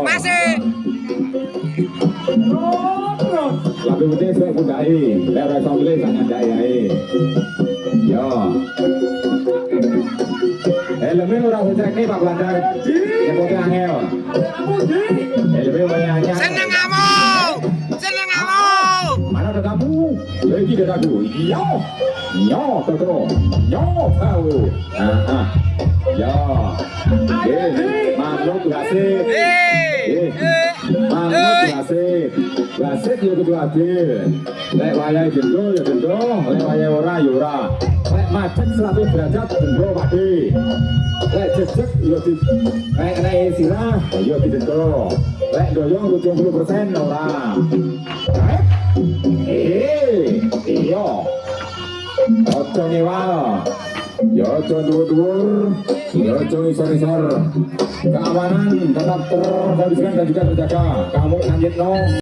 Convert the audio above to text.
Masih. Lalu putih saya budai, daerah Songli sangat jaya. Yo. Elemen orang cek nih Pak Belandar. Yang putih angel. Elemen banyak. Seneng kamu. Seneng kamu. Mana ada kamu? Lagi ada aku. Yo. Yo, betul. Yo, tahu. Yo. Makhluk berhasil. Makhluk berhasil. Berhasil yo kudu adil. Lek wayahe jendol ya jendol, lek wayahe ora ya ora. Lek macet 100 derajat jendol pade. Lek jejeg yo di nek sirah yo didendol. Lek doyong 70% ora. Iya. Ojo ngewal. Ya ojo dhuwur-dhuwur, ya ojo isor-isor. Keamanan tetap terkondisikan dan juga terjaga. Kamu lanjut no.